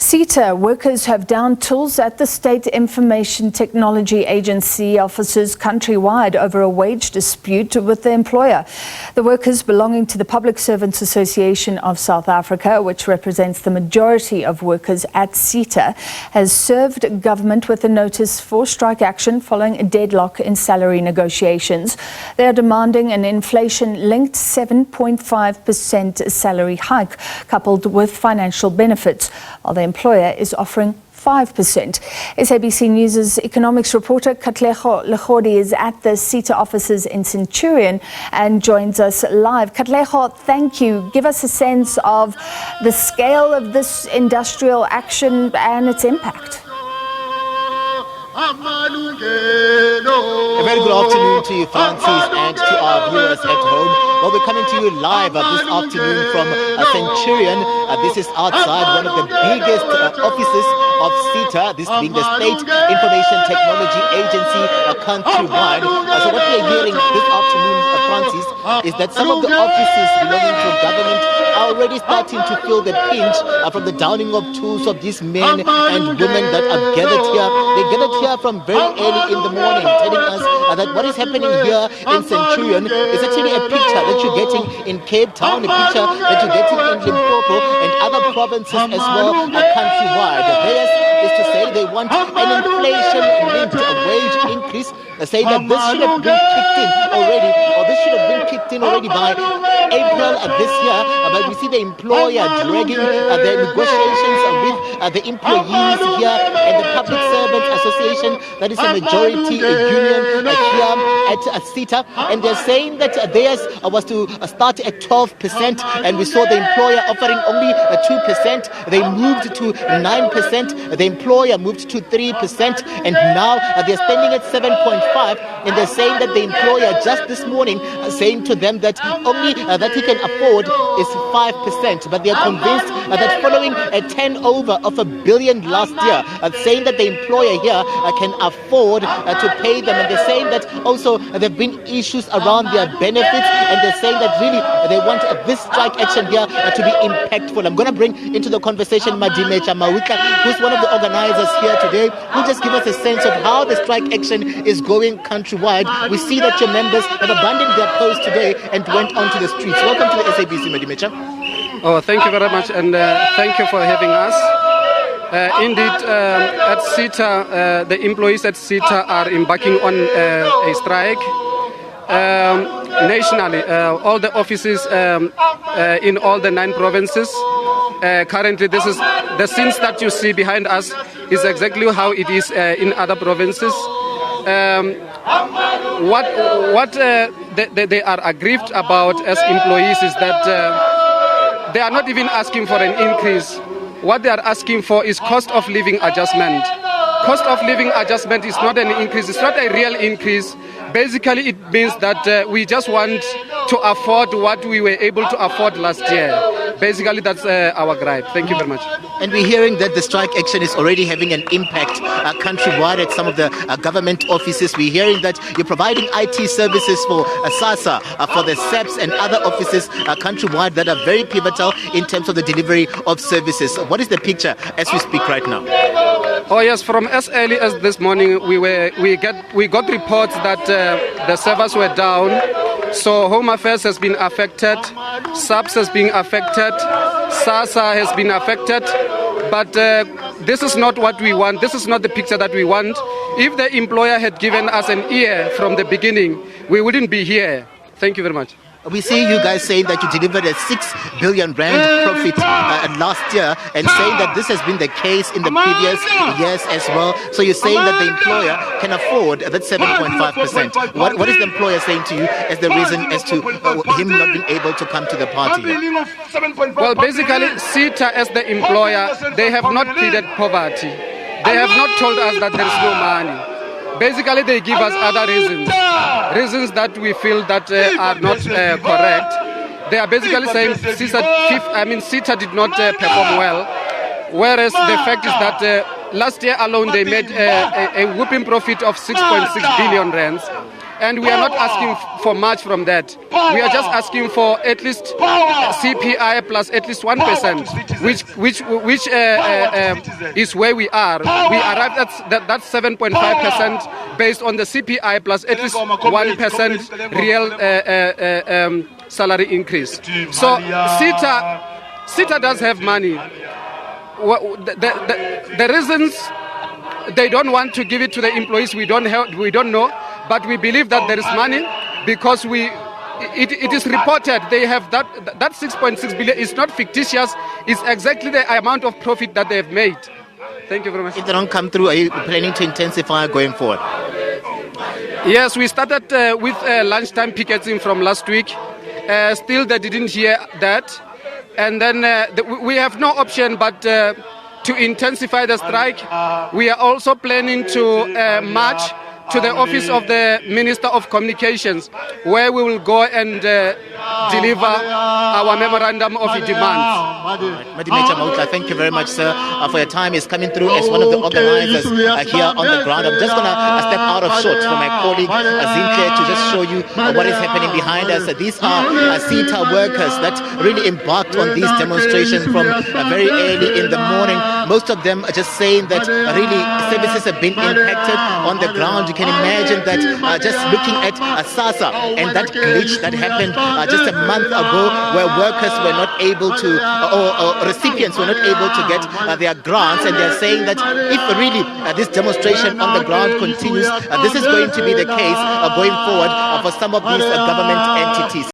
SITA workers have downed tools at the State Information Technology Agency offices countrywide over a wage dispute with the employer. The workers belonging to the Public Servants Association of South Africa, which represents the majority of workers at SITA, has served government with a notice for strike action following a deadlock in salary negotiations. They are demanding an inflation-linked 7.5% salary hike coupled with financial benefits, while the employer is offering 5%. SABC News' economics reporter Katlego Legodi is at the SITA offices in Centurion and joins us live. Katlego, thank you. Give us a sense of the scale of this industrial action and its impact. A very good afternoon to you, Francis, and to our viewers at home. Well, we're coming to you live this afternoon from Centurion. This is outside one of the biggest offices of SITA, this being the State Information Technology Agency countrywide. So what we are hearing this afternoon, Francis, is that some of the offices belonging to government are already starting to feel the pinch from the downing of tools of these men and women that are gathered here. They gathered here from very early in the morning, telling us that what is happening here in Centurion is actually a picture that you're getting in Cape Town, a picture that you're getting in Limpopo and other provinces as well countrywide. Theirs is to say they want an inflation-linked wage increase, saying that this should have been kicked in already, or this should have been kicked in already by April this year. But we see the employer dragging the negotiations with the employees here and the Public Servants Association, that is a majority union here at SITA, and they're saying that theirs was to start at 12%, and we saw the employer offering only 2%. They moved to 9%, the employer moved to 3%, and now they're standing at 7.5%, and they're saying that the employer just this morning saying to them that only that he can afford is 5%, but they are convinced that following a turnover of $1 billion last year, saying that the employer here can afford to pay them, and they're saying that also there have been issues around their benefits, and they're saying that really they want this strike action here to be impactful. I'm going to bring into the conversation Madimetja Mautla, who's one of the organizers here today, who just give us a sense of how the strike action is going countrywide. We see that your members have abandoned their post today and went onto the streets. Welcome to the SABC, Madimetja. Oh, thank you very much, and thank you for having us. Indeed, at SITA, the employees at SITA are embarking on a strike. Nationally, all the offices in all the 9 provinces. Currently, this is the scenes that you see behind us is exactly how it is in other provinces. What they are aggrieved about as employees is that they are not even asking for an increase. What they are asking for is cost of living adjustment. Cost of living adjustment is not an increase. It's not a real increase. Basically, it means that we just want to afford what we were able to afford last year. Basically, that's our gripe. Thank you very much. And we're hearing that the strike action is already having an impact countrywide at some of the government offices. We're hearing that you're providing IT services for SASA, for the SABC and other offices countrywide that are very pivotal in terms of the delivery of services. What is the picture as we speak right now? Oh yes, from as early as this morning, we got reports that the servers were down. So Home Affairs has been affected, SABC has been affected, SASA has been affected, but this is not what we want. This is not the picture that we want. If the employer had given us an ear from the beginning, we wouldn't be here. Thank you very much. We see you guys saying that you delivered a 6 billion rand profit last year, and saying that this has been the case in the previous years as well. So you're saying that the employer can afford that 7.5%. What is the employer saying to you as the reason as to him not being able to come to the party? Well, basically, SITA as the employer, they have not pleaded poverty. They have not told us that there is no money. Basically, they give us other reasons that we feel that are not correct. They are basically saying SITA did not perform well, whereas the fact is that last year alone they made a whooping profit of 6.6 billion rands. And we are not asking for much from that. We are just asking for at least CPI plus at least 1%, which is where we are. We arrived at that 7.5% based on the CPI plus at least 1% real salary increase. So SITA does have money. The reasons they don't want to give it to the employees, we don't know, but we believe that there is money because it is reported they have that 6.6 billion is not fictitious, it's exactly the amount of profit that they have made. Thank you very much. If they don't come through, are you planning to intensify going forward? Yes, we started with lunchtime picketing from last week. Still they didn't hear that. And then we have no option but to intensify the strike. We are also planning to march to the office of the Minister of Communications, where we will go and deliver our memorandum of demands. Madimetja Mautla, thank you very much, sir, for your time. Is coming through as one of the organizers here on the ground. I'm just going to step out of shot for my colleague Zinhle to just show you what is happening behind us. These are SITA workers that really embarked on these demonstrations from very early in the morning. Most of them are just saying that really services have been impacted on the ground. You can imagine that just looking at SASA and that glitch that happened just a month ago, where workers were not able to, or recipients were not able to get their grants, and they're saying that if really this demonstration on the ground continues, this is going to be the case going forward for some of these government entities.